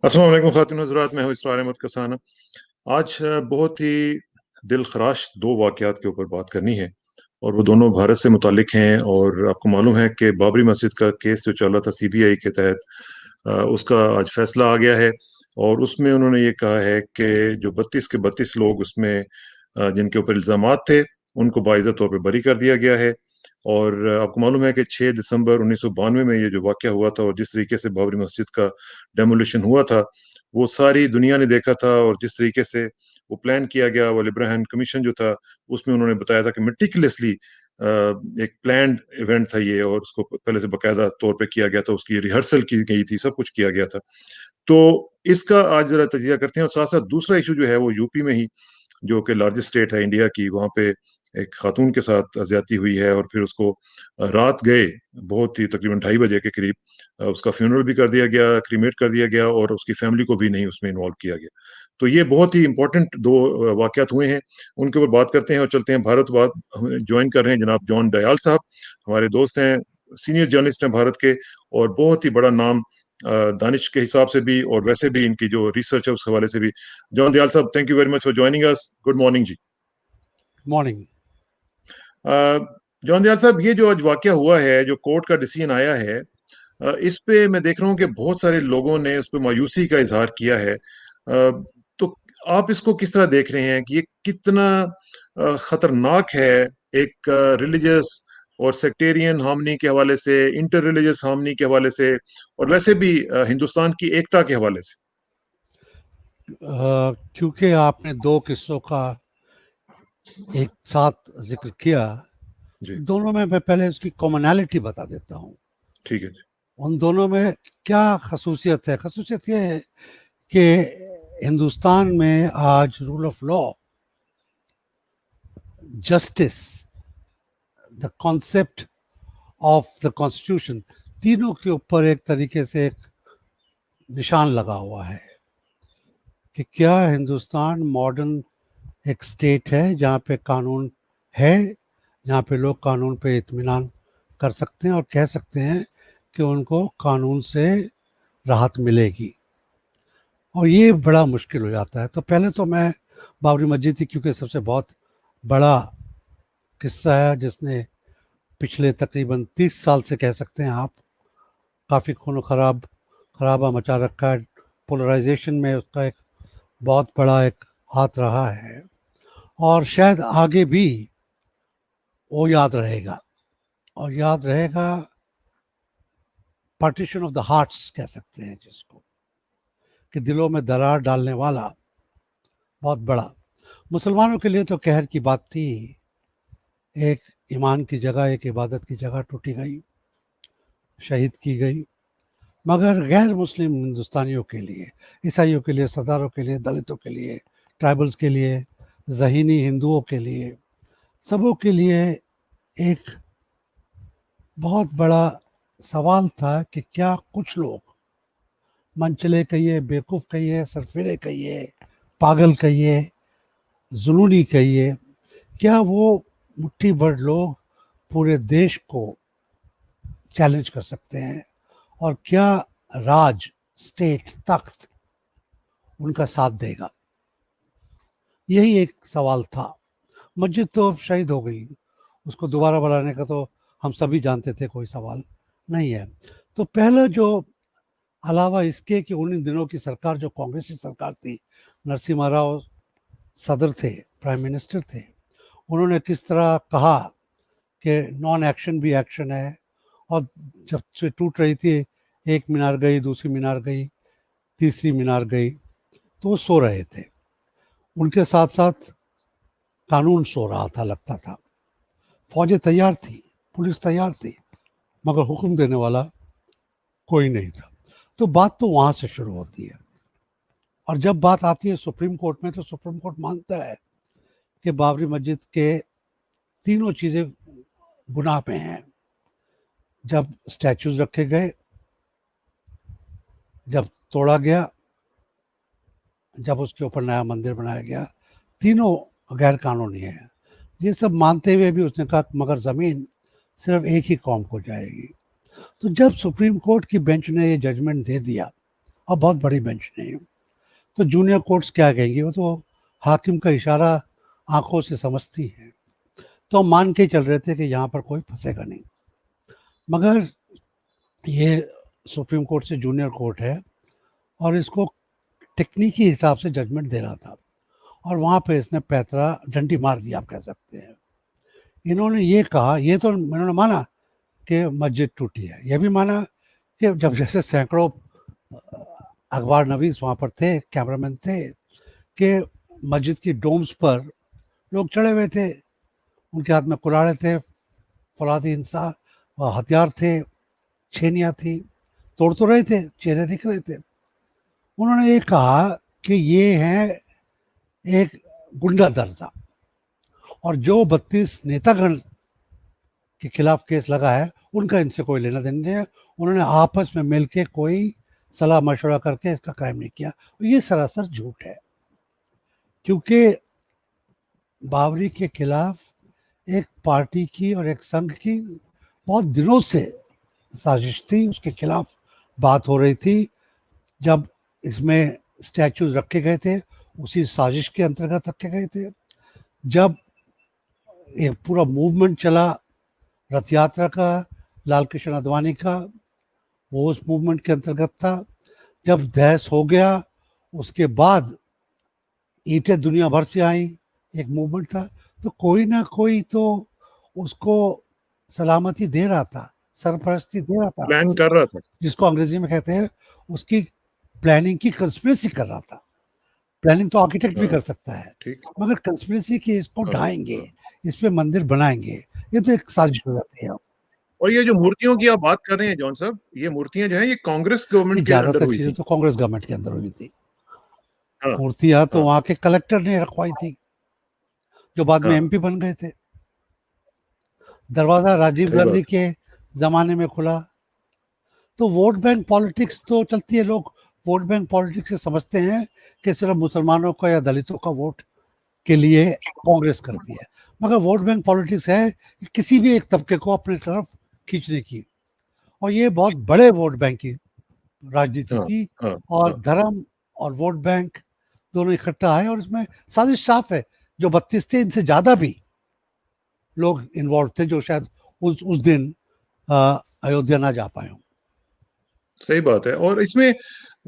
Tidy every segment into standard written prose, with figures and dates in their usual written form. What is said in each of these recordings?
अस्सलाम वालेकुम ख़ातिन हज़रात, मैं हूँ इसरार अहमद कसाना। आज बहुत ही दिल-ख़राश 2 वाक़यात के ऊपर बात करनी है और वो दोनों भारत से मुताल्लिक़ हैं। और आपको मालूम है कि बाबरी मस्जिद का केस जो चल रहा था सीबीआई के तहत, उसका आज फ़ैसला आ गया है। और उसमें उन्होंने ये कहा है कि जो 32 के 32 लोग उसमें जिनके ऊपर इल्ज़ामात थे, उनको बाइज़्ज़त तौर पे बरी कर दिया गया है। और आपको मालूम है कि 6 दिसंबर 1992 में ये जो वाक़या हुआ था और जिस तरीके से बाबरी मस्जिद का डेमोलिशन हुआ था, वो सारी दुनिया ने देखा था। और जिस तरीके से वो प्लान किया गया, वो लिब्राहन कमीशन जो था, उसमें उन्होंने बताया था कि मेटिकुलसली एक प्लान्ड इवेंट था ये, और उसको पहले से बाकायदा तौर पे किया गया था, उसकी रिहर्सल की गई थी, सब कुछ किया गया था। तो इसका आज ज़रा तजिया करते हैं। और साथ-साथ दूसरा इश्यू जो है वो यूपी में ही, जो कि लार्जेस्ट स्टेट है इंडिया की, वहाँ पे एक खातून के साथ ज़्यादती हुई है और फिर उसको रात गए बहुत ही तकरीबन 2:30 बजे के करीब उसका फ्यूनरल भी कर दिया गया, क्रीमेट कर दिया गया और उसकी फैमिली को भी नहीं उसमें इन्वॉल्व किया गया। तो ये बहुत ही इम्पोर्टेंट 2 वाक़यात हुए हैं, उनके ऊपर बात करते हैं और चलते हैं भारत। बात जॉइन कर रहे हैं जनाब जॉन दयाल साहब, हमारे दोस्त हैं, सीनियर जर्नलिस्ट हैं भारत के, और बहुत ही बड़ा नाम दानिश के हिसाब से भी और वैसे भी इनकी जो रिसर्च है उस हवाले से भी। जॉन दयाल साहब, thank you very much for joining us. Good morning जी। मॉर्निंग। जॉन दयाल साहब, ये जो आज वाक़या हुआ है, जो कोर्ट का डिसीजन आया है, इस पे मैं देख रहा हूँ कि बहुत सारे लोगों ने उस पे मायूसी का इज़हार किया है। तो आप इसको किस तरह देख रहे हैं कि ये कितना खतरनाक है, एक रिलीजियस और सेक्टेरियन हार्मनी के हवाले से, इंटर रिलीजियस हार्मनी के हवाले से, और वैसे भी हिंदुस्तान की एकता के हवाले से? क्योंकि आपने 2 किस्सों का एक साथ ज़िक्र किया, जी, दोनों में मैं पहले उसकी कॉमनैलिटी बता देता हूँ। ठीक है जी। उन दोनों में क्या ख़ासूसियत है? ख़ासूसियत ये है कि हिंदुस्तान में आज rule of law, justice, the concept of the constitution, तीनों के ऊपर एक तरीके से एक निशान लगा हुआ है कि क्या हिंदुस्तान मॉडर्न एक स्टेट है जहाँ पे कानून है, जहाँ पे लोग कानून पे इत्मीनान कर सकते हैं और कह सकते हैं कि उनको कानून से राहत मिलेगी। और ये बड़ा मुश्किल हो जाता है। तो पहले तो मैं बाबरी मस्जिद ही, क्योंकि सबसे बहुत बड़ा किस्सा है जिसने पिछले तकरीबन 30 साल से, कह सकते हैं आप, काफ़ी खून खराबा मचा रखा है। पोलराइजेशन में उसका एक बहुत बड़ा एक हाथ रहा है और शायद आगे भी वो याद रहेगा। और याद रहेगा, पार्टीशन ऑफ द हार्ट्स कह सकते हैं जिसको, कि दिलों में दरार डालने वाला बहुत बड़ा। मुसलमानों के लिए तो कहर की बात थी, एक ईमान की जगह, एक इबादत की जगह टूटी गई, शहीद की गई। मगर गैर मुस्लिम हिंदुस्तानियों के लिए, ईसाइयों के लिए, सरदारों के लिए, दलितों के लिए, ट्राइबल्स के लिए, ज़हीनी हिंदुओं के लिए, सबों के लिए एक बहुत बड़ा सवाल था कि क्या कुछ लोग, मनचले कहिए, बेवकूफ़ कहिए, सरफिरे कहिए, पागल कहिए, जुनूनी कहिए, क्या वो मुट्ठी भर लोग पूरे देश को चैलेंज कर सकते हैं? और क्या राज, स्टेट, तख्त उनका साथ देगा? यही एक सवाल था। मस्जिद तो अब शहीद हो गई, उसको दोबारा बनाने का तो हम सभी जानते थे कोई सवाल नहीं है। तो पहला जो, अलावा इसके कि उन दिनों की सरकार जो कांग्रेसी सरकार थी, नरसिम्हा राव सदर थे, प्राइम मिनिस्टर थे, उन्होंने किस तरह कहा कि नॉन एक्शन भी एक्शन है। और जब से टूट रही थी, एक मीनार गई, दूसरी मीनार गई, तीसरी मीनार गई, तो वो सो रहे थे। उनके साथ साथ कानून सो रहा था, लगता था। फौजें तैयार थी, पुलिस तैयार थी, मगर हुक्म देने वाला कोई नहीं था। तो बात तो वहाँ से शुरू होती है। और जब बात आती है सुप्रीम कोर्ट में, तो सुप्रीम कोर्ट मानता है कि बाबरी मस्जिद के तीनों चीज़ें गुनाह पे हैं। जब स्टैचूज रखे गए, जब तोड़ा गया, जब उसके ऊपर नया मंदिर बनाया गया, तीनों गैर कानूनी है। ये सब मानते हुए भी उसने कहा मगर ज़मीन सिर्फ एक ही कौम को जाएगी। तो जब सुप्रीम कोर्ट की बेंच ने ये जजमेंट दे दिया, और बहुत बड़ी बेंच नहीं। तो जूनियर कोर्ट्स क्या कहेंगी, वो तो हाकिम का इशारा आंखों से समझती है। तो हम मान के चल रहे थे कि यहाँ पर कोई फंसेगा नहीं, मगर ये सुप्रीम कोर्ट से जूनियर कोर्ट है और इसको टेक्निकी हिसाब से जजमेंट दे रहा था, और वहाँ पे इसने पैतरा डंडी मार दिया, आप कह सकते हैं। इन्होंने ये कहा, ये तो इन्होंने माना कि मस्जिद टूटी है, यह भी माना कि जब जैसे सैकड़ों अखबार नवीस वहाँ पर थे, कैमरामैन थे, कि मस्जिद की डोम्स पर लोग चढ़े हुए थे, उनके हाथ में कुल्हाड़े थे, फौलादी हिंसा हथियार थे, छेनियाँ थी, तोड़ तो रहे थे, चेहरे दिख रहे थे। उन्होंने ये कहा कि ये है एक गुंडा दर्जा, और जो 32 नेतागण के खिलाफ केस लगा है उनका इनसे कोई लेना देना नहीं है। उन्होंने आपस में मिलके कोई सलाह मशवरा करके इसका क्राइम नहीं किया। ये सरासर झूठ है, क्योंकि बाबरी के खिलाफ एक पार्टी की और एक संघ की बहुत दिनों से साजिश थी, उसके खिलाफ बात हो रही थी। जब इसमें स्टैचूज रखे गए थे, उसी साजिश के अंतर्गत रखे गए थे। जब एक पूरा मूवमेंट चला रथ यात्रा का, लाल कृष्ण आडवाणी का, वो उस मूवमेंट के अंतर्गत था। जब दहस हो गया, उसके बाद ईंटें दुनिया भर से आई, एक मूवमेंट था। तो कोई ना कोई तो उसको सलामती दे रहा था, सरपरस्ती दे रहा था, प्लान कर रहा था, जिसको अंग्रेजी में कहते हैं, उसकी प्लानिंग की कंस्पिरेसी कर रहा था। प्लानिंग तो आर्किटेक्ट भी हाँ, कर सकता है, ठीक, मगर कंस्पिरेसी की इसको हाँ, ढाएंगे, हाँ। इस पे मंदिर बनाएंगे, ये तो एक साजिश हो जाती है। और ये जो मूर्तियों की आप बात कर रहे हैं जॉन साहब, ये मूर्तियां जो हैं ये कांग्रेस ये गवर्नमेंट के अंडर ज्यादातर हुई चीजें थी। तो कांग्रेस गवर्नमेंट के अंदर हुई थी। हाँ, मूर्तियां तो हाँ, वहां के कलेक्टर ने रखवाई थी, जो बाद में हाँ, एमपी बन गए थे। दरवाजा राजीव सही गांधी बात के जमाने में खुला। तो वोट बैंक पॉलिटिक्स तो चलती है। लोग वोट बैंक पॉलिटिक्स से समझते हैं कि सिर्फ मुसलमानों का या दलितों का वोट के लिए कांग्रेस करती है, मगर वोट बैंक पॉलिटिक्स है कि किसी भी एक तबके को अपने तरफ खींचने की। और ये बहुत बड़े वोट बैंक की है। राजनीति हाँ, थी, हाँ, और हाँ, धर्म और वोट बैंक दोनों इकट्ठा आए, और इसमें साजिश साफ है। जो 32 थे, इनसे ज्यादा भी लोग इन्वॉल्व थे, जो शायद उस दिन अयोध्या ना जा पाए हों। सही बात है। और इसमें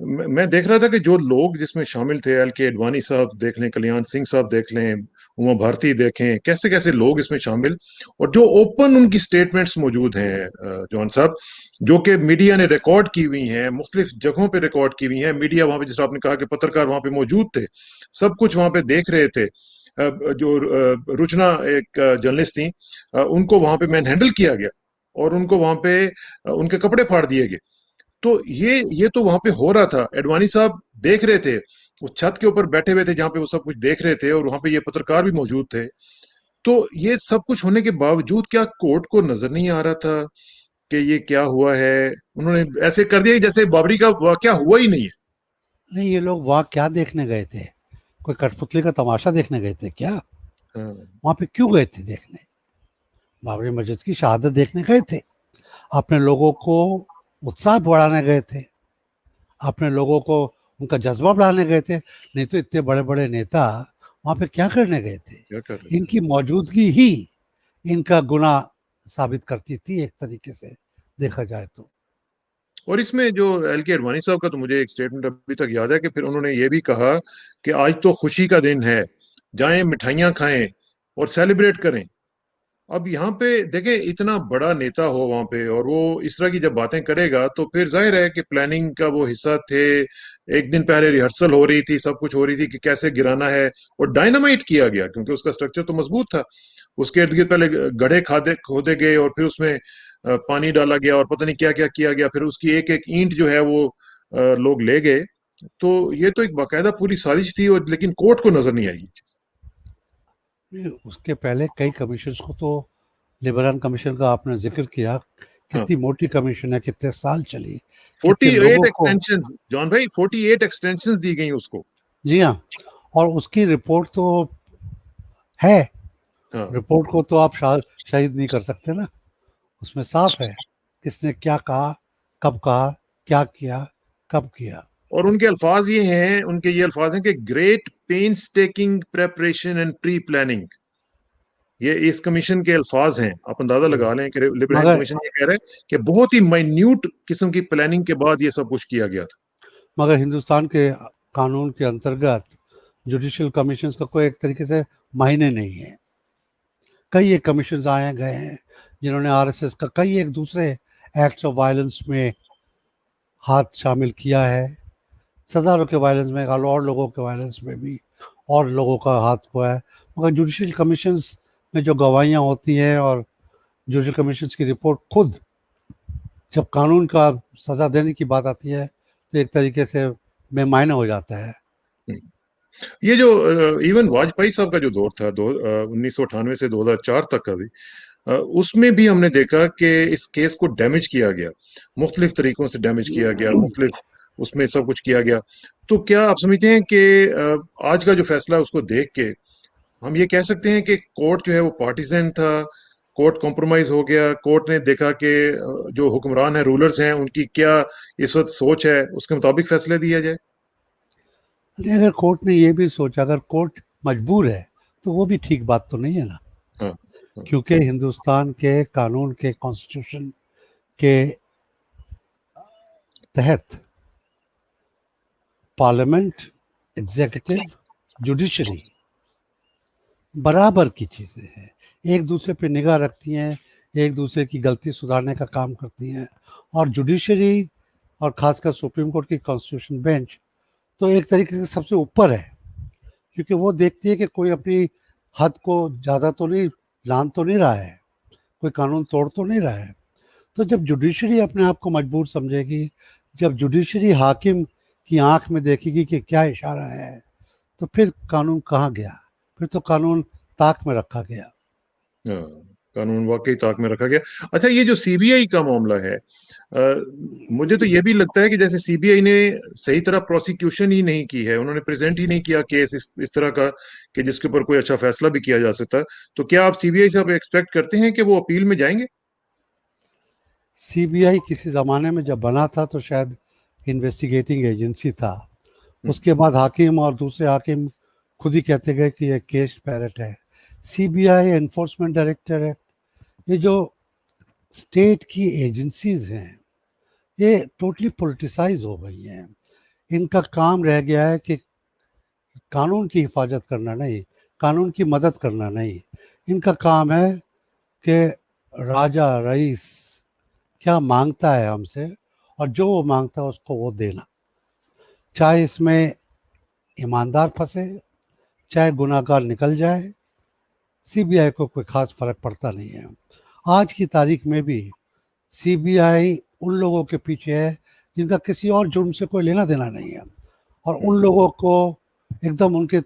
मैं देख रहा था कि जो लोग जिसमें शामिल थे, एल के अडवाणी साहब देख लें, कल्याण सिंह साहब देख लें, उमा भारती देखें, कैसे कैसे लोग इसमें शामिल, और जो ओपन उनकी स्टेटमेंट्स मौजूद हैं जॉन साहब, जो कि मीडिया ने रिकॉर्ड की हुई हैं, मुख्तलिफ जगहों पे रिकॉर्ड की हुई हैं। मीडिया वहां पे, जैसे आपने कहा कि पत्रकार वहां पे मौजूद थे, सब कुछ वहां पे देख रहे थे। जो रुचना एक जर्नलिस्ट थी, उनको वहां पे मैन हैंडल किया गया और उनको वहां पे उनके कपड़े फाड़ दिए गए। तो ये तो वहां पे हो रहा था, एडवाणी साहब देख रहे थे, उस छत के ऊपर बैठे हुए थे जहां पे वो सब कुछ देख रहे थे, और वहां पे ये पत्रकार भी मौजूद थे। तो ये सब कुछ होने के बावजूद क्या कोर्ट को नजर नहीं आ रहा था कि ये क्या हुआ है? उन्होंने ऐसे कर दिया कि जैसे बाबरी का वाकया हुआ ही नहीं है। नहीं, ये लोग वहाँ क्या देखने गए थे? कोई कठपुतली का तमाशा देखने गए थे क्या? हाँ, वहाँ पे क्यों गए थे देखने? बाबरी मस्जिद की शहादत देखने गए थे, अपने लोगों को उत्साह बढ़ाने गए थे, अपने लोगों को उनका जज्बा बढ़ाने गए थे। नहीं तो इतने बड़े बड़े नेता वहाँ पे क्या करने गए थे? क्या कर रहे थे? इनकी मौजूदगी ही इनका गुनाह साबित करती थी, एक तरीके से देखा जाए तो। और इसमें जो एल के अडवाणी साहब का, तो मुझे एक स्टेटमेंट अभी तक याद है कि फिर उन्होंने ये भी कहा कि आज तो खुशी का दिन है, जाएं मिठाइयां खाएं और सेलिब्रेट करें। अब यहाँ पे देखें, इतना बड़ा नेता हो वहां पे और वो इस तरह की जब बातें करेगा, तो फिर जाहिर है कि प्लानिंग का वो हिस्सा थे। एक दिन पहले रिहर्सल हो रही थी, सब कुछ हो रही थी कि कैसे गिराना है, और डायनामाइट किया गया क्योंकि उसका स्ट्रक्चर तो मजबूत था। उसके इर्द गिर्द पहले गड्ढे खादे खोदे गए और फिर उसमें पानी डाला गया और पता नहीं क्या क्या किया गया, फिर उसकी एक एक ईंट जो है वो लोग ले गए। तो ये तो एक बाकायदा पूरी साजिश थी, और लेकिन कोर्ट को नजर नहीं आई ये चीज। नहीं, उसके पहले कई कमीशन को तो, लिबरल कमीशन का आपने जिक्र किया, हाँ, कितनी मोटी कमीशन है, कितने साल चली, कितने 48 लोगों को। एक्सटेंशन, जॉन भाई 48 एक्सटेंशन दी गई उसको। जी हाँ, और उसकी रिपोर्ट तो है। हाँ, रिपोर्ट को तो आप शहीद नहीं कर सकते ना। उसमें साफ है किसने क्या कहा, कब कहा, क्या किया, कब किया। और उनके अल्फाज ये हैं, उनके ये अल्फाज हैं कि great painstaking preparation and pre planning. ये इस कमीशन के अल्फाज हैं, आप अंदाजा लगा लें कि लिबरेशन मगर कमीशन ये कह रहा है कि बहुत ही माइन्यूट किस्म की प्लानिंग के बाद ये सब कुछ किया गया था। मगर हिंदुस्तान के कानून के अंतर्गत जुडिशियल कमीशंस का कोई एक तरीके से मायने नहीं है। कई एक कमीशंस आए गए हैं जिन्होंने आरएसएस का कई एक दूसरे एक्ट्स ऑफ वायलेंस में हाथ शामिल किया है। सरदारों के वायलेंस में, और लोगों के वायलेंस में भी और लोगों का हाथ हुआ है। मगर जुडिशियल कमीशंस में जो गवाहियाँ होती हैं और जुडिशियल कमीशंस की रिपोर्ट खुद जब कानून का सज़ा देने की बात आती है तो एक तरीके से बेमायने हो जाता है। ये जो इवन वाजपेयी साहब का जो दौर था, 1998 से 2004 तक का भी, उसमें भी हमने देखा कि इस केस को डैमेज किया गया, मुख्तलिफ तरीकों से डैमेज किया गया, मुख्तलिफ उसमें सब कुछ किया गया। तो क्या आप समझते हैं कि आज का जो फैसला है उसको देख के हम ये कह सकते हैं कि कोर्ट जो है वो पार्टिजन था, कोर्ट कॉम्प्रोमाइज हो गया, कोर्ट ने देखा कि जो हुक्मरान है, रूलर्स हैं, उनकी क्या इस वक्त सोच है, उसके मुताबिक फैसले दिया जाए? नहीं, अगर कोर्ट ने ये भी सोचा, अगर कोर्ट मजबूर है तो वो भी ठीक बात तो नहीं है ना। हाँ, हाँ, क्योंकि हिंदुस्तान के कानून के कॉन्स्टिट्यूशन के तहत पार्लियामेंट, एग्जीक्यूटिव, जुडिशरी बराबर की चीज़ें हैं, एक दूसरे पे निगाह रखती हैं, एक दूसरे की गलती सुधारने का काम करती हैं। और जुडिशरी और खासकर सुप्रीम कोर्ट की कॉन्स्टिट्यूशन बेंच तो एक तरीके से सबसे ऊपर है, क्योंकि वो देखती है कि कोई अपनी हद को ज़्यादा तो नहीं, लान तो नहीं रहा है, कोई कानून तोड़ तो नहीं रहा है। तो जब जुडिशरी अपने आप को मजबूर समझेगी, जब जुडिशरी हाकिम की आंख में देखेगी कि क्या इशारा है, तो फिर कानून कहाँ गया, फिर तो कानून ताक में रखा गया। हाँ, कानून वाकई ताक में रखा गया। अच्छा, ये जो सीबीआई का मामला है, मुझे तो ये भी लगता है कि जैसे सीबीआई ने सही तरह प्रोसिक्यूशन ही नहीं की है, उन्होंने प्रेजेंट ही नहीं किया केस इस तरह का कि जिसके ऊपर कोई अच्छा फैसला भी किया जा सकता। तो क्या आप सीबीआई से आप एक्सपेक्ट करते हैं कि वो अपील में जाएंगे? सीबीआई किसी ज़माने में जब बना था तो शायद इन्वेस्टिगेटिंग एजेंसी था। हम्म, उसके बाद हाकिम और दूसरे हाकिम खुद ही कहते गए कि ये केस पैरेट है। सीबीआई, एनफोर्समेंट डायरेक्टरेट, ये जो स्टेट की एजेंसीज हैं, ये टोटली पॉलिटिसाइज हो गई हैं। इनका काम रह गया है कि कानून की हिफाजत करना नहीं, कानून की मदद करना नहीं। इनका काम है कि राजा रईस क्या मांगता है हमसे, और जो वो मांगता है उसको वो देना, चाहे इसमें ईमानदार फंसे, चाहे गुनाहगार निकल जाए। सीबीआई को कोई खास फर्क पड़ता नहीं है। आज की तारीख में भी सीबीआई उन लोगों के पीछे है जिनका किसी और जुर्म से कोई लेना देना नहीं है, और उन लोगों को एकदम उनके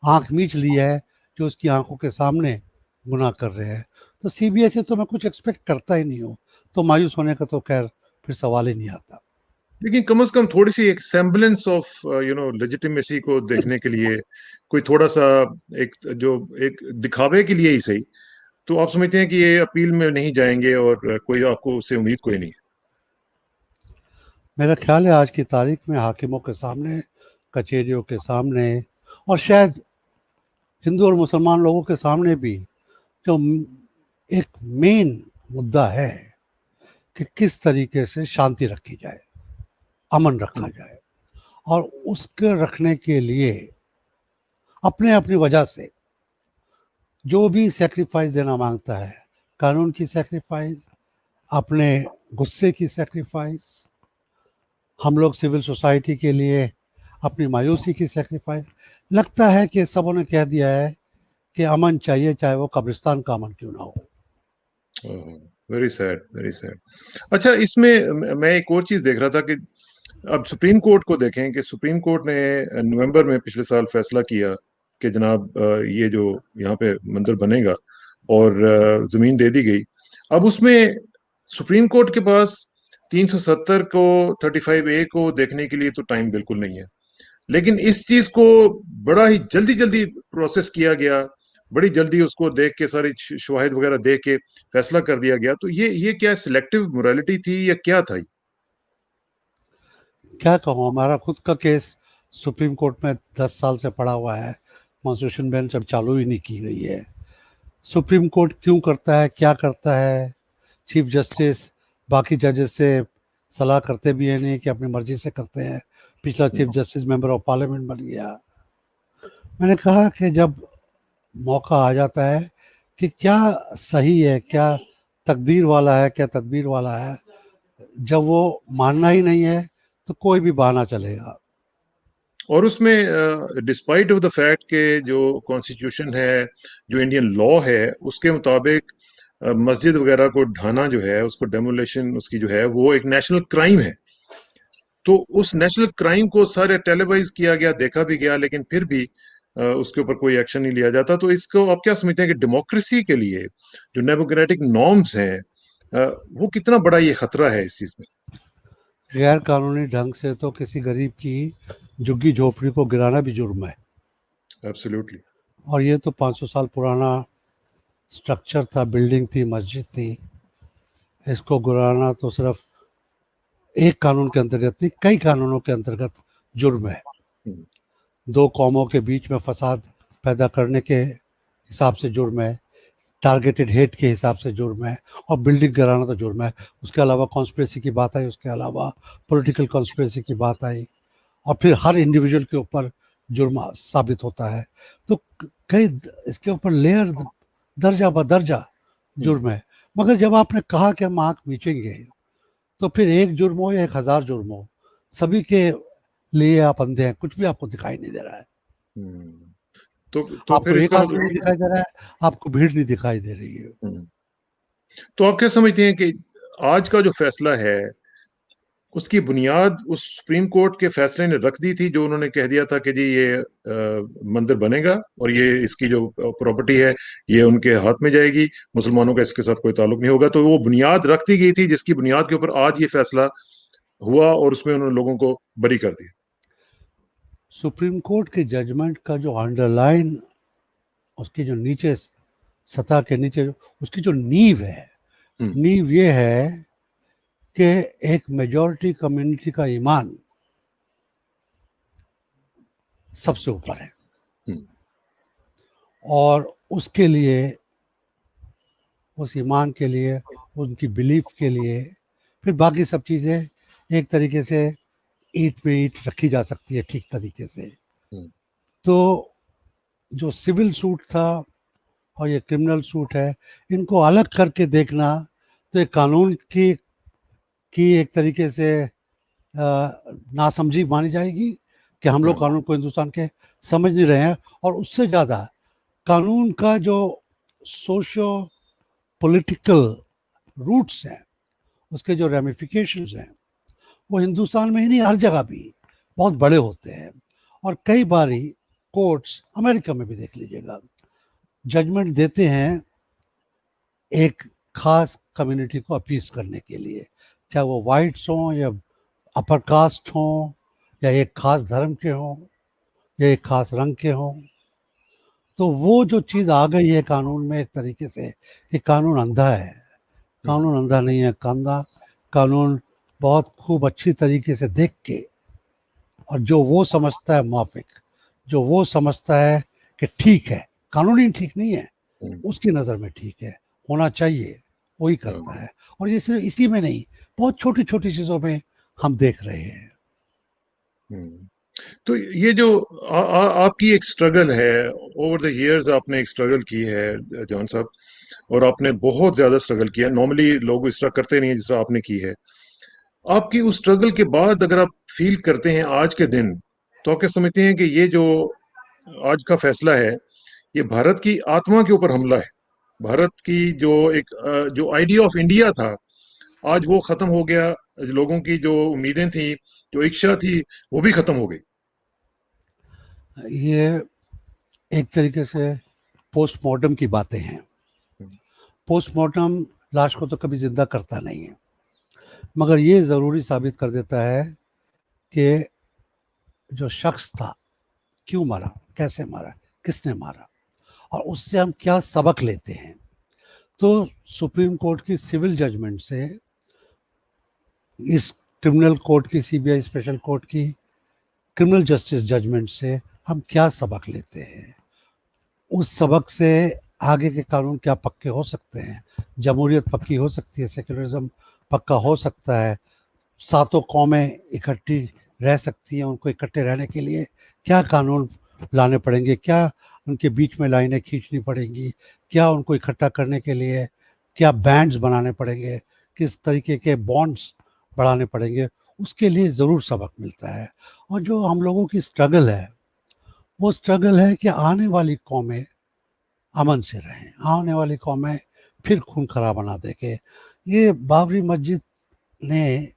आंख मीच ली है जो उसकी आंखों के सामने गुनाह कर रहे हैं। तो सीबीआई से तो मैं कुछ एक्सपेक्ट करता ही नहीं हूँ, तो मायूस होने का तो खैर फिर सवाल ही नहीं आता। लेकिन कम से कम थोड़ी सी एक सेम्बलेंस ऑफ लेजिटिमेसी को देखने के लिए, कोई थोड़ा सा, एक जो एक दिखावे के लिए ही सही, तो आप समझते हैं कि ये अपील में नहीं जाएंगे और कोई आपको उससे उम्मीद कोई नहीं मेरा ख्याल है आज की तारीख में हाकिमों के सामने, कचहरियों के सामने, और शायद हिंदू और मुसलमान लोगों के सामने भी जो एक मेन मुद्दा है कि किस तरीके से शांति रखी जाए, अमन रखा है? जाए, और उसके रखने के लिए अपने अपनी वजह से जो भी सेक्रीफाइस देना मांगता है, कानून की सेक्रीफाइस, अपने गुस्से की सेक्रीफाइस, हम लोग सिविल सोसाइटी के लिए अपनी मायूसी की सेक्रीफाइस, लगता है कि सबों ने कह दिया है कि अमन चाहिए, चाहे वो कब्रिस्तान का अमन क्यों ना हो। Very sad, very sad. अच्छा, इसमें मैं एक और चीज देख रहा था कि अब सुप्रीम कोर्ट को देखें कि सुप्रीम कोर्ट ने नवंबर में पिछले साल फैसला किया कि जनाब ये जो यहाँ पे मंदिर बनेगा और जमीन दे दी गई। अब उसमें सुप्रीम कोर्ट के पास 370 को, 35A को देखने के लिए तो टाइम बिल्कुल नहीं है, लेकिन इस चीज को बड़ा ही जल्दी जल्दी प्रोसेस किया गया, बड़ी जल्दी उसको देख के सारी शवाहिद वगैरह देख के फैसला कर दिया गया। तो ये क्या सिलेक्टिव मोरालिटी थी या क्या था ये? क्या कहूँ, हमारा खुद का केस सुप्रीम कोर्ट में 10 साल से पड़ा हुआ है। कॉन्स्टिट्यूशन बेंच अब चालू ही नहीं की गई है। सुप्रीम कोर्ट क्यों करता है, क्या करता है? चीफ जस्टिस बाकी जजेस से सलाह करते भी है नहीं कि अपनी मर्जी से करते हैं। पिछला chief justice member of parliament बन गया। मैंने कहा कि जब मौका आ जाता है कि क्या सही है, क्या तकदीर वाला है, क्या तदबीर वाला है, जब वो मानना ही नहीं है तो कोई भी बहाना चलेगा। और उसमें डिस्पाइट ऑफ द फैक्ट के जो कॉन्स्टिट्यूशन है, जो इंडियन लॉ है, उसके मुताबिक मस्जिद वगैरह को ढाना जो है, उसको डेमोलेशन उसकी जो है वो एक नेशनल क्राइम है। तो उस नेशनल क्राइम को सारे टेलीवाइज किया गया, देखा भी गया, लेकिन फिर भी उसके ऊपर कोई एक्शन नहीं लिया जाता। तो इसको आप क्या समझते हैं कि डेमोक्रेसी के लिए जो डेमोक्रेटिक नॉर्म्स हैं, वो कितना बड़ा ये खतरा है इस चीज में? गैर कानूनी ढंग से तो किसी गरीब की झुग्गी झोपड़ी को गिराना भी जुर्म है। एब्सोल्युटली। और ये तो 500 साल पुराना स्ट्रक्चर था, बिल्डिंग थी, मस्जिद थी। इसको गिराना तो सिर्फ एक कानून के अंतर्गत नहीं, कई कानूनों के अंतर्गत जुर्म है। दो कौमों के बीच में फसाद पैदा करने के हिसाब से जुर्म है, टारगेटेड हेट के हिसाब से जुर्म है, और बिल्डिंग गिराना तो जुर्म है। उसके अलावा कॉन्स्पिरेसी की बात आई, उसके अलावा पॉलिटिकल कॉन्स्पिरेसी की बात आई, और फिर हर इंडिविजुअल के ऊपर जुर्म साबित होता है। तो कई इसके ऊपर लेयर, दर्जा ब दर्जा जुर्म है। मगर जब आपने कहा कि हम आँख मीचेंगे, तो फिर एक जुर्म हो या 1,000 जुर्म हो, सभी के लिए आप अंधे हैं, कुछ भी आपको दिखाई नहीं दे रहा है। हम्म। तो आपको फिर एक इसका आदमी नहीं मतलब। दिखाई दे रहा है, आपको भीड़ नहीं दिखाई दे रही है। हम्म। तो आप क्या समझते हैं कि आज का जो फैसला है, उसकी बुनियाद उस सुप्रीम कोर्ट के फैसले ने रख दी थी, जो उन्होंने कह दिया था कि जी ये मंदिर बनेगा और ये इसकी जो प्रॉपर्टी है ये उनके हाथ में जाएगी, मुसलमानों का इसके साथ कोई ताल्लुक नहीं होगा। तो वो बुनियाद रख दी गई थी जिसकी बुनियाद के ऊपर आज ये फैसला हुआ और उसमें उन्होंने लोगों को बरी कर दिया। सुप्रीम कोर्ट के जजमेंट का जो अंडरलाइन, उसकी जो नीचे सतह के नीचे उसकी जो नींव है, हम्म। नींव ये है कि एक मेजॉरिटी कम्युनिटी का ईमान सबसे ऊपर है। हम्म। और उसके लिए, उस ईमान के लिए, उनकी बिलीफ के लिए, फिर बाकी सब चीज़ें एक तरीके से ईंट पे ईंट रखी जा सकती है ठीक तरीके से। हम्म। तो जो सिविल सूट था और ये क्रिमिनल सूट है, इनको अलग करके देखना तो एक कानून की एक तरीके से नासमझी मानी जाएगी कि हम लोग हाँ। कानून को हिंदुस्तान के समझ नहीं रहे हैं। और उससे ज़्यादा कानून का जो सोशो पॉलिटिकल रूट्स हैं, उसके जो रेमिफिकेशंस हैं, वो हिंदुस्तान में ही नहीं, हर जगह भी बहुत बड़े होते हैं। और कई बारी कोर्ट्स, अमेरिका में भी देख लीजिएगा, जजमेंट देते हैं एक खास कम्युनिटी को अपीस करने के लिए, चाहे वो वाइट्स हों या अपर कास्ट हों या एक खास धर्म के हों या एक खास रंग के हों। तो वो जो चीज़ आ गई है कानून में एक तरीके से कि कानून अंधा है। हम्म। कानून अंधा नहीं है, कानून बहुत खूब अच्छी तरीके से देख के, और जो वो समझता है माफिक, जो वो समझता है कि ठीक है, कानून ही ठीक नहीं है, हम्म। उसकी नज़र में ठीक है, होना चाहिए, वही करता हाँ। है। और ये सिर्फ इसी में नहीं, बहुत छोटी छोटी चीज़ों में हम देख रहे हैं। हम्म। तो ये जो आपकी एक स्ट्रगल है, ओवर द इयर्स आपने एक स्ट्रगल की है जॉन साहब, और आपने बहुत ज्यादा स्ट्रगल किया। नॉर्मली लोग इस तरह करते नहीं है जिस तरह आपने की है। आपकी उस स्ट्रगल के बाद अगर आप फील करते हैं आज के दिन, तो आप क्या समझते हैं कि ये जो आज का फैसला है, ये भारत की आत्मा के ऊपर हमला है? भारत की जो एक जो आइडिया ऑफ इंडिया था, आज वो खत्म हो गया। लोगों की जो उम्मीदें थी, जो इच्छा थी, वो भी खत्म हो गई। ये एक तरीके से पोस्टमार्टम की बातें हैं। हम्म। पोस्टमार्टम लाश को तो कभी जिंदा करता नहीं है, मगर ये ज़रूरी साबित कर देता है कि जो शख्स था क्यों मारा, कैसे मारा, किसने मारा, और उससे हम क्या सबक लेते हैं। तो सुप्रीम कोर्ट की सिविल जजमेंट से इस क्रिमिनल कोर्ट की, सीबीआई स्पेशल कोर्ट की क्रिमिनल जस्टिस जजमेंट से हम क्या सबक लेते हैं, उस सबक से आगे के कानून क्या पक्के हो सकते हैं, जमहूरियत पक्की हो सकती है, सेक्युलरिज्म पक्का हो सकता है, सातों कौमें इकट्ठी रह सकती हैं, उनको इकट्ठे रहने के लिए क्या कानून लाने पड़ेंगे, क्या उनके बीच में लाइनें खींचनी पड़ेंगी, क्या उनको इकट्ठा करने के लिए क्या बैंड्स बनाने पड़ेंगे, किस तरीके के बॉन्ड्स बढ़ाने पड़ेंगे, उसके लिए ज़रूर सबक मिलता है। और जो हम लोगों की स्ट्रगल है, वो स्ट्रगल है कि आने वाली कौमें अमन से रहें, आने वाली कौमें फिर खून खराबा ना देखे। ये बाबरी मस्जिद ने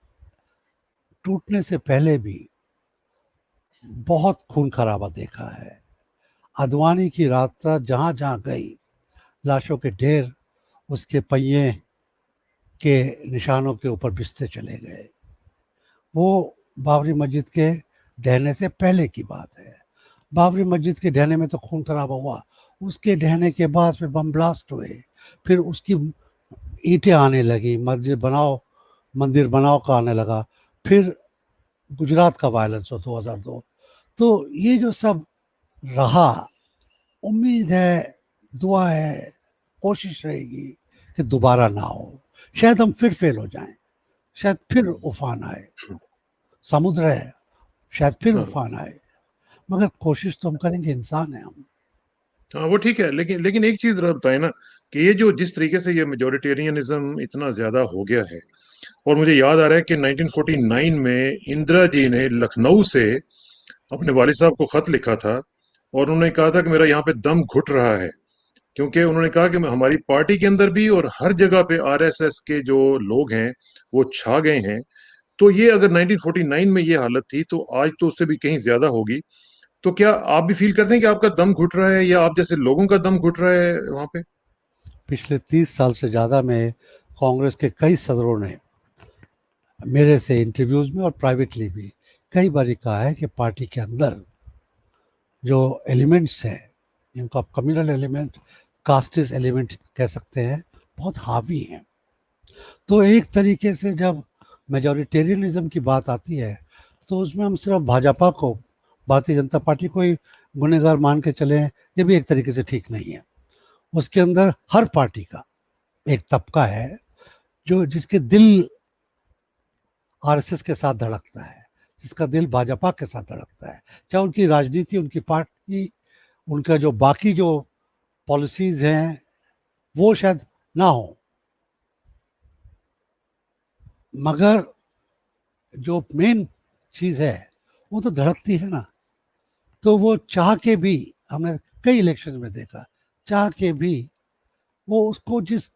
टूटने से पहले भी बहुत खून खराबा देखा है। अदवानी की यात्रा जहाँ जहाँ गई, लाशों के ढेर उसके पहिए के निशानों के ऊपर बिस्ते चले गए। वो बाबरी मस्जिद के ढहने से पहले की बात है। बाबरी मस्जिद के ढहने में तो खून खराबा हुआ, उसके ढहने के बाद फिर बम ब्लास्ट हुए, फिर उसकी ईंटें आने लगी, मंदिर बनाओ का आने लगा, फिर गुजरात का वायलेंस हो 2002। तो ये जो सब रहा, उम्मीद है, दुआ है, कोशिश रहेगी कि दोबारा ना हो। शायद हम फिर फेल हो जाएं, शायद फिर उफान आए, समुद्र है, शायद फिर हाँ उफान आए, मगर कोशिश तो हम करेंगे, इंसान है हम। हाँ, वो ठीक है, लेकिन लेकिन एक चीज जरा बताए ना कि ये जो जिस तरीके से ये मेजोरिटेरियनिज्म इतना ज्यादा हो गया है, और मुझे याद आ रहा है कि 1949 में इंदिरा जी ने लखनऊ से अपने वालिद साहब को खत लिखा था, और उन्होंने कहा था कि मेरा यहाँ पे दम घुट रहा है, क्योंकि उन्होंने कहा कि हमारी पार्टी के अंदर भी और हर जगह पे आरएसएस के जो लोग हैं वो छा गए हैं। तो ये अगर 1949 में ये हालत थी तो आज तो उससे भी कहीं ज्यादा होगी। तो क्या आप भी फील करते हैं कि आपका दम घुट रहा है, या आप जैसे लोगों का दम घुट रहा है वहां पे? पिछले 30 साल से ज़्यादा में कांग्रेस के कई सदरों ने मेरे से इंटरव्यूज़ में और प्राइवेटली भी कई बार कहा है कि पार्टी के अंदर जो एलिमेंट्स हैं, जिनको आप कम्युनल एलिमेंट, कास्टिस एलिमेंट कह सकते हैं, बहुत हावी हैं। तो एक तरीके से जब मेजॉरिटेरियनिज्म की बात आती है, तो उसमें हम सिर्फ भाजपा को, भारतीय जनता पार्टी को ही गुनहगार मान के चले, ये भी एक तरीके से ठीक नहीं है। उसके अंदर हर पार्टी का एक तबका है जो जिसके दिल आरएसएस के साथ धड़कता है, जिसका दिल भाजपा के साथ धड़कता है, चाहे उनकी राजनीति, उनकी पार्टी, उनका जो बाकी जो पॉलिसीज हैं वो शायद ना हो, मगर जो मेन चीज़ है वो तो धड़कती है ना। तो वो चाह के भी, हमने कई इलेक्शन में देखा, चाह के भी वो उसको, जिस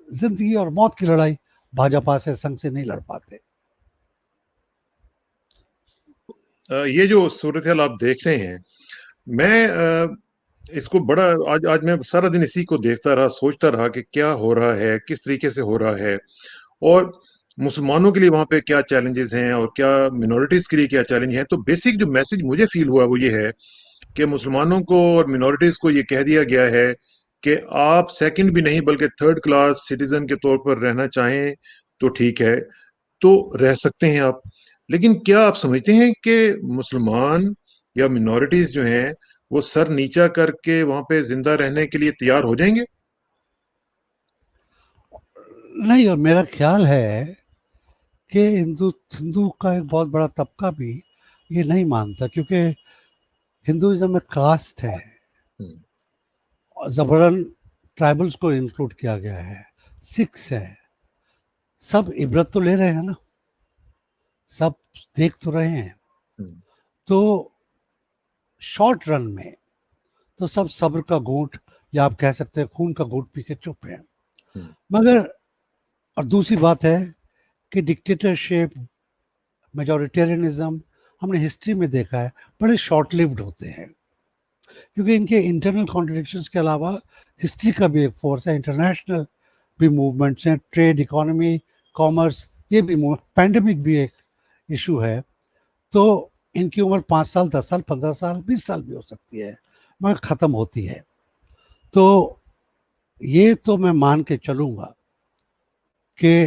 जिंदगी और मौत की लड़ाई भाजपा से, संघ से नहीं लड़ पाते। ये जो सूरत हाल आप देख रहे हैं, मैं इसको बड़ा, आज आज मैं सारा दिन इसी को देखता रहा, सोचता रहा कि क्या हो रहा है, किस तरीके से हो रहा है, और मुसलमानों के लिए वहां पे क्या चैलेंजेस हैं और क्या मिनोरिटीज के लिए क्या चैलेंज हैं। तो बेसिक जो मैसेज मुझे फील हुआ वो ये है कि मुसलमानों को और मिनोरिटीज को ये कह दिया गया है कि आप सेकंड भी नहीं बल्कि थर्ड क्लास सिटीजन के तौर पर रहना चाहें तो ठीक है, तो रह सकते हैं आप। लेकिन क्या आप समझते हैं कि मुसलमान या मिनोरिटीज जो हैं वो सर नीचा करके वहां पे जिंदा रहने के लिए तैयार हो जाएंगे? नहीं, और मेरा ख्याल है कि हिंदू हिंदू का एक बहुत बड़ा तबका भी ये नहीं मानता, क्योंकि हिंदुइज्म में कास्ट है, हम्म, जबरन ट्राइबल्स को इंक्लूड किया गया है, सिख्स है, सब इबरत तो ले रहे हैं ना, सब देख तो रहे हैं। हम्म, तो शॉर्ट रन में तो सब सब्र का घूंट, या आप कह सकते हैं खून का घूंट पी के चुप हैं। हम्म, मगर और दूसरी बात है कि डिक्टेटरशिप, मेजोरिटेरियनिज्म, हमने हिस्ट्री में देखा है, बड़े शॉर्ट लिव्ड होते हैं, क्योंकि इनके इंटरनल कॉन्ट्रडिक्शंस के अलावा हिस्ट्री का भी एक फोर्स है, इंटरनेशनल भी मूवमेंट्स हैं, ट्रेड, इकोनॉमी, कॉमर्स, ये भी पैंडमिक भी एक इशू है। तो इनकी उम्र 5 साल, 10 साल, 15 साल, 20 साल भी हो सकती है, मगर ख़त्म होती है। तो ये तो मैं मान के चलूँगा कि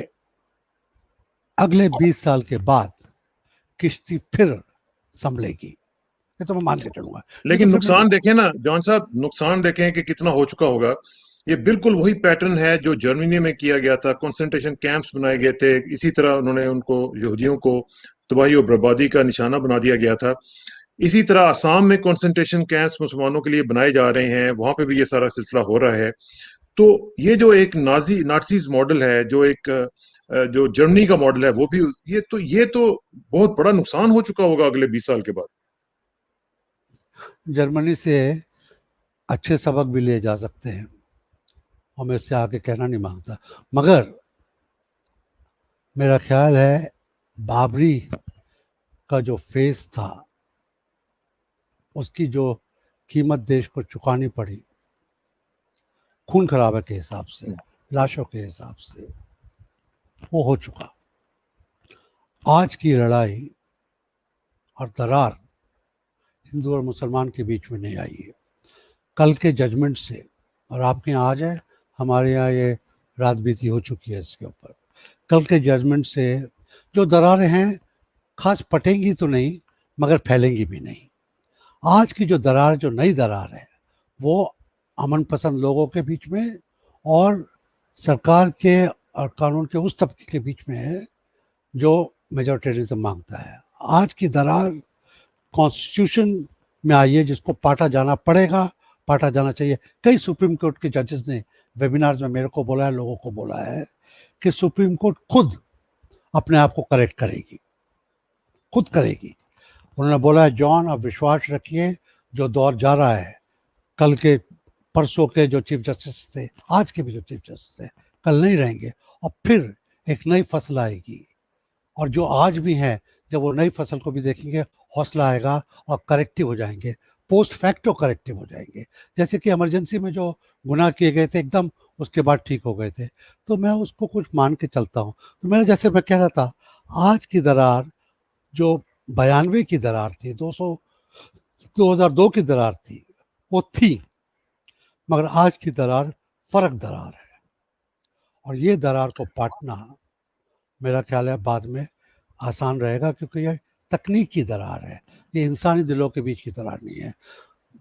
अगले 20 साल के बाद किश्ती फिर संभलेगी, ये तो मैं मान के चलूंगा। लेकिन फिर नुकसान देखें ना जॉन साहब, नुकसान देखें कि कितना हो चुका होगा। ये बिल्कुल वही पैटर्न है जो जर्मनी में किया गया था, कंसंट्रेशन कैंप्स बनाए गए थे, इसी तरह उन्होंने उनको यहूदियों को तबाही और बर्बादी का निशाना बना दिया गया था। इसी तरह आसाम में कंसंट्रेशन कैंप्स मुसलमानों के लिए बनाए जा रहे हैं, वहां पे भी ये सारा सिलसिला हो रहा है। तो ये जो एक नाजीज मॉडल है, जो एक जो जर्मनी का मॉडल है, वो भी ये तो बहुत बड़ा नुकसान हो चुका होगा अगले 20 साल के बाद। जर्मनी से अच्छे सबक भी लिए जा सकते हैं, और मैं इससे आगे कहना नहीं मांगता, मगर मेरा ख्याल है बाबरी का जो फेस था, उसकी जो कीमत देश को चुकानी पड़ी खून खराबे के हिसाब से, लाशों के हिसाब से, वो हो चुका। आज की लड़ाई और दरार हिंदू और मुसलमान के बीच में नहीं आई है। कल के जजमेंट से, और आपके यहाँ आज है, हमारे यहाँ ये रात बीती हो चुकी है इसके ऊपर, कल के जजमेंट से जो दरारें हैं खास पटेंगी तो नहीं, मगर फैलेंगी भी नहीं। आज की जो दरार, जो नई दरार है, वो अमन पसंद लोगों के बीच में और सरकार के और कानून के उस तबके के बीच में है जो मेजॉरिटेरिज्म मांगता है। आज की दरार कॉन्स्टिट्यूशन में आई है, जिसको पाटा जाना पड़ेगा, पाटा जाना चाहिए। कई सुप्रीम कोर्ट के जजेस ने वेबिनार्स में मेरे को बोला है, लोगों को बोला है कि सुप्रीम कोर्ट खुद अपने आप को करेक्ट करेगी, खुद करेगी। उन्होंने बोला है, जॉन आप विश्वास रखिए, जो दौर जा रहा है, कल के परसों के जो चीफ जस्टिस थे, आज के भी जो चीफ जस्टिस थे, कल नहीं रहेंगे, और फिर एक नई फसल आएगी। और जो आज भी हैं, जब वो नई फसल को भी देखेंगे, हौसला आएगा और करेक्टिव हो जाएंगे, पोस्ट फैक्टो करेक्टिव हो जाएंगे। जैसे कि इमरजेंसी में जो गुनाह किए गए थे एकदम उसके बाद ठीक हो गए थे, तो मैं उसको कुछ मान के चलता हूँ। तो मेरा, जैसे मैं कह रहा था, आज की दरार जो 92 की दरार थी, 2002 की दरार थी, वो थी, मगर आज की दरार फर्क दरार है। और ये दरार को पाटना मेरा ख्याल है बाद में आसान रहेगा, क्योंकि ये तकनीक की दरार है, ये इंसानी दिलों के बीच की दरार नहीं है।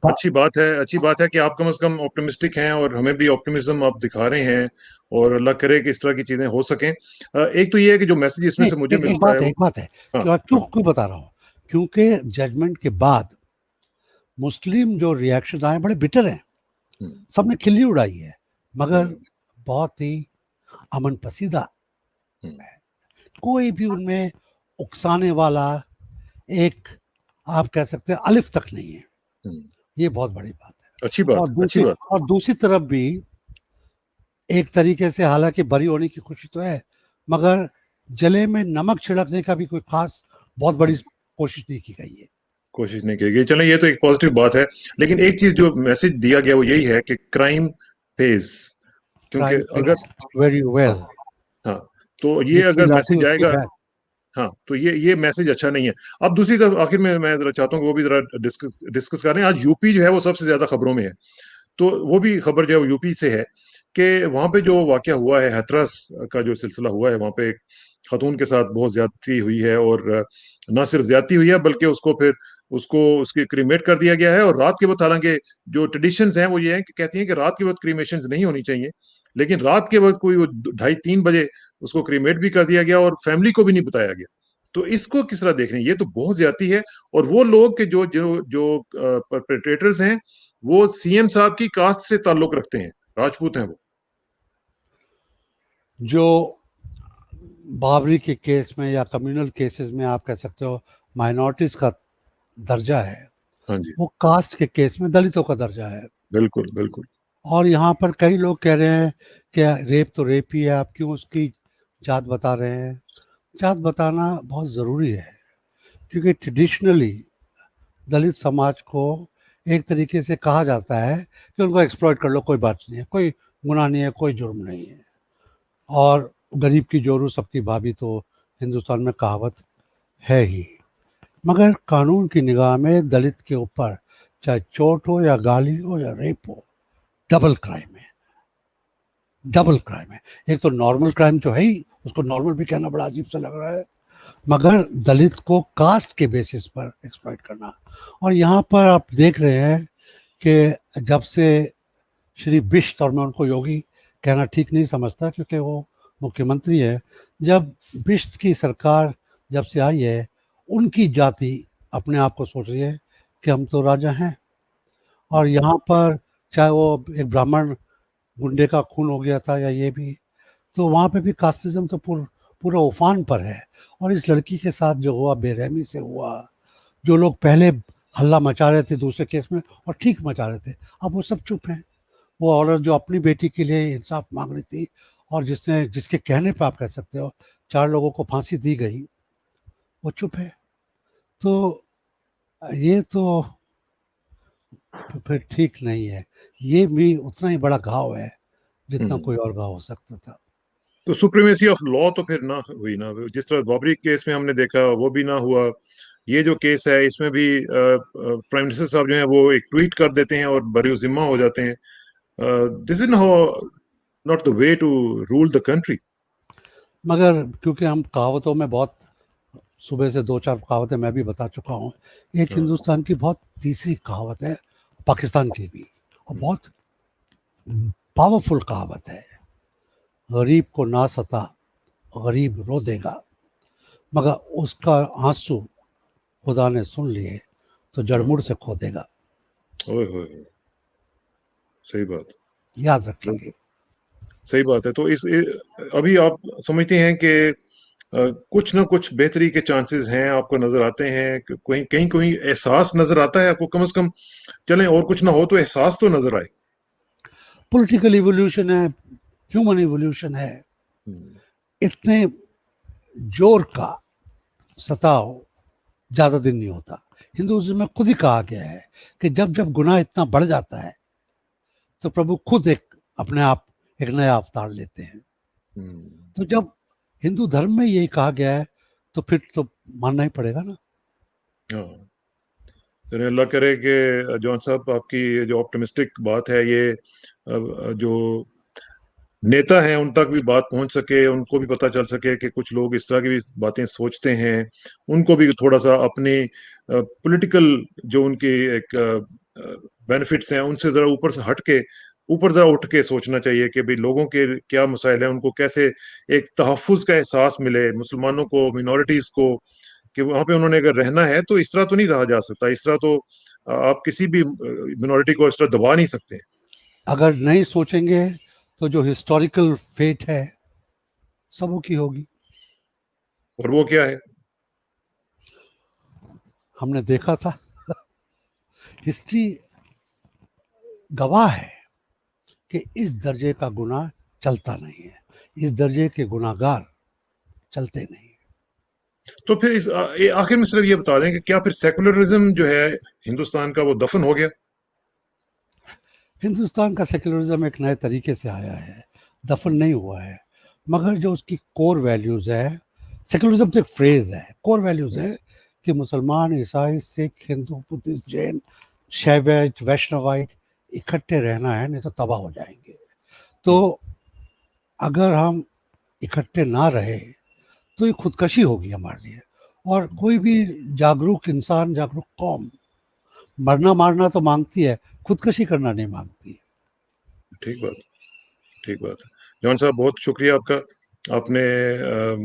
अच्छी बात है, अच्छी बात है कि आप कम से कम ऑप्टिमिस्टिक हैं और हमें भी ऑप्टिमिज्म आप दिखा रहे हैं, और अल्लाह करे कि इस तरह की चीजें हो सकें। एक तो ये है कि जो मैसेज इसमें नहीं, से मुझे एक मिलता बात है है, वो। एक बात है, हाँ, क्यों क्यों हाँ। क्यों बता रहा हूँ, क्योंकि जजमेंट के बाद मुस्लिम जो रिएक्शन आए बड़े बिटर हैं, हम्म, सबने खिल्ली उड़ाई है, मगर हम्म, बहुत ही अमन पसीदा, हम्म, कोई भी उनमें उकसाने वाला एक, आप कह सकते हैं, अलिफ तक नहीं है। हम्म। ये बहुत बड़ी बात है। अच्छी बात, अच्छी बात। और दूसरी तरफ भी एक तरीके से, हालांकि बरी होने की खुशी तो है, मगर जले में नमक छिड़कने का भी कोई खास बहुत बड़ी कोशिश नहीं की गई है। कोशिश नहीं की गई, चलें ये तो एक पॉजिटिव बात है। लेकिन एक चीज जो मैसेज दिया गया वो यही है कि क्राइम पेज, क्योंकि क्राइम अगर, पेस वेरी हाँ, वेल, हाँ, तो ये जिसकी अगर लाठी मैसेज उसकी आएगा, भैंस। हाँ, तो ये मैसेज अच्छा नहीं है। अब दूसरी तरफ आखिर में मैं जरा चाहता हूँ कि वो भी जरा डिस्कस करें। आज यूपी जो है वो सबसे ज्यादा खबरों में है, तो वो भी खबर जो है वो यूपी से है कि वहां पे जो वाकया हुआ है, हाथरस का जो सिलसिला हुआ है, वहां पे एक खातून के साथ बहुत ज्यादती हुई है, और ना सिर्फ ज्यादती हुई है बल्कि उसको फिर उसकी क्रीमेट कर दिया गया है। और रात के वक्त, हालांकि जो ट्रेडिशंस हैं वो ये हैं कि कहती हैं कि रात के वक्त क्रीमेशन नहीं होनी चाहिए, लेकिन रात के वक्त कोई वो 2:30-3 बजे उसको क्रीमेट भी कर दिया गया और फैमिली को भी नहीं बताया गया। तो इसको किस तरह देख रहे हैं? ये तो बहुत ज्यादती है। और वो लोग के जो जो जो परपेट्रेटर्स हैं, वो सीएम साहब की कास्ट से ताल्लुक रखते हैं, राजपूत हैं वो। जो बाबरी के केस में या कम्युनल केसेस में, आप कह सकते हो, माइनॉरिटीज का दर्जा है, हाँ जी, वो कास्ट के केस में दलितों का दर्जा है। बिल्कुल, बिल्कुल। और यहाँ पर कई लोग कह रहे हैं कि रेप तो रेप ही है, आप क्यों उसकी जात बता रहे हैं। जात बताना बहुत ज़रूरी है, क्योंकि ट्रेडिशनली दलित समाज को एक तरीके से कहा जाता है कि उनको एक्सप्लॉइट कर लो, कोई बात नहीं है, कोई गुनाह नहीं है, कोई जुर्म नहीं है, और गरीब की जोरू सबकी भाभी तो हिंदुस्तान में कहावत है ही। मगर कानून की निगाह में दलित के ऊपर चाहे चोट हो या गाली हो या रेप हो, डबल क्राइम है, डबल क्राइम है। एक तो नॉर्मल क्राइम तो है ही, उसको नॉर्मल भी कहना बड़ा अजीब सा लग रहा है, मगर दलित को कास्ट के बेसिस पर एक्सप्लॉइट करना। और यहाँ पर आप देख रहे हैं कि जब से श्री बिष्ट, और मैं उनको योगी कहना ठीक नहीं समझता क्योंकि वो मुख्यमंत्री है, जब बिष्ट की सरकार जब से आई है, उनकी जाति अपने आप को सोच रही है कि हम तो राजा हैं। और यहाँ पर चाहे वो एक ब्राह्मण गुंडे का खून हो गया था या ये भी, तो वहाँ पे भी कास्टिज्म तो पूरा उफान पर है। और इस लड़की के साथ जो हुआ, बेरहमी से हुआ, जो लोग पहले हल्ला मचा रहे थे दूसरे केस में और ठीक मचा रहे थे, अब वो सब चुप हैं। वो औरत जो अपनी बेटी के लिए इंसाफ मांग रही थी, और जिसके कहने पे आप कह सकते हो 4 लोगों को फांसी दी गई, वो चुप है। तो ये तो फिर ठीक नहीं है। ये भी उतना ही बड़ा घाव है जितना कोई और घाव हो सकता था। तो सुप्रीमेसी ऑफ लॉ तो फिर ना हुई ना, जिस तरह बाबरी केस में हमने देखा वो भी ना हुआ। ये जो केस है इसमें भी प्राइम मिनिस्टर साहब जो है वो एक ट्वीट कर देते हैं और बरी जिम्मा हो जाते हैं। This is not the way to rule the country. मगर क्योंकि हम कहावतों में बहुत, सुबह से 2-4 कहावतें मैं भी बता चुका हूँ। एक हाँ, हिंदुस्तान की बहुत तीसरी कहावत है, पाकिस्तान की भी, और बहुत पावरफुल कहावत है, गरीब को ना सता गरीब रो देगा, मगर उसका आंसू खुदा ने सुन लिए तो जड़मुड़ हाँ, से खो देगा। ओए होए, सही बात। याद रखेंगे। सही बात है। तो अभी आप समझते हैं कि कुछ ना कुछ बेहतरी के चांसेस हैं, आपको नजर आते हैं कि कहीं कहीं कोई एहसास नजर आता है आपको, कम से कम चलें और कुछ ना हो तो एहसास तो नजर आए। पॉलिटिकल इवोल्यूशन है, ह्यूमन इवोल्यूशन है। हम्म, इतने जोर का सताओ ज्यादा दिन नहीं होता। हिंदुइज्म में खुद ही कहा गया है कि जब जब गुनाह इतना बढ़ जाता है तो प्रभु खुद एक अपने आप एक नया अवतार लेते हैं। हम्म, तो जब हिंदू धर्म में यही कहा गया है तो फिर तो मानना ही पड़ेगा ना। हाँ। तो अल्लाह करे कि जॉन साहब आपकी ये जो ऑप्टिमिस्टिक बात है ये जो नेता हैं उन तक भी बात पहुंच सके, उनको भी पता चल सके कि कुछ लोग इस तरह की भी बातें सोचते हैं। उनको भी थोड़ा सा अपने पॉलिटिकल जो उनकी एक बेनिफिट्स हैं उनसे जरा ऊपर से हट के, ऊपर जरा उठ के सोचना चाहिए कि भाई लोगों के क्या मसाइल हैं, उनको कैसे एक तहफ़्फ़ुज़ का एहसास मिले, मुसलमानों को, मिनॉरिटीज को, कि वहां पे उन्होंने अगर रहना है तो इस तरह तो नहीं रहा जा सकता। इस तरह तो आप किसी भी मिनॉरिटी को इस तरह दबा नहीं सकते। अगर नहीं सोचेंगे तो जो हिस्टोरिकल फेट है सबों की होगी। और वो क्या है? हमने देखा था, हिस्ट्री गवाह है कि इस दर्जे का गुनाह चलता नहीं है, इस दर्जे के गुनाहगार चलते नहीं। तो फिर आखिर में सिर्फ ये बता दें कि क्या फिर सेकुलरिज्म जो है हिंदुस्तान का वो दफन हो गया? हिंदुस्तान का सेकुलरिज्म एक नए तरीके से आया है, दफन नहीं हुआ है। मगर जो उसकी कोर वैल्यूज़ है, सेकुलरिज्म तो एक फ्रेज है, कोर वैल्यूज़ है कि मुसलमान, ईसाई, सिख, हिंदू, बुद्धिस्ट, जैन, शैवैज, वैष्णवाइट इकट्ठे रहना है, नहीं तो तबाह हो जाएंगे। तो अगर हम इकट्ठे ना रहे तो ये खुदकशी होगी हमारे लिए। और कोई भी जागरूक इंसान, जागरूक कौम मरना मारना तो मांगती है, खुदकशी करना नहीं मांगती है। ठीक बात, ठीक बात है। जॉन साहब बहुत शुक्रिया आपका। आपने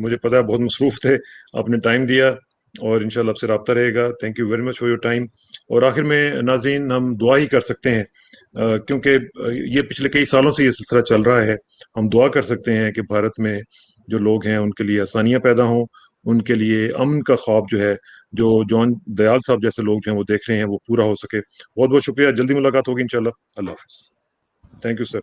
मुझे पता है बहुत मसरूफ थे, आपने टाइम दिया, और इंशाल्लाह आपसे रब्ता रहेगा। Thank you very much for your time. और आखिर में नाजरीन हम दुआ ही कर सकते हैं, क्योंकि ये पिछले कई सालों से ये सिलसिला चल रहा है। हम दुआ कर सकते हैं कि भारत में जो लोग हैं उनके लिए आसानियां पैदा हों, उनके लिए अमन का ख्वाब जो है, जो जॉन दयाल साहब जैसे लोग जो हैं वो देख रहे हैं, वो पूरा हो सके। बहुत बहुत शुक्रिया। जल्दी मुलाकात होगी इंशाल्लाह। अल्लाह हाफिज। Thank you sir.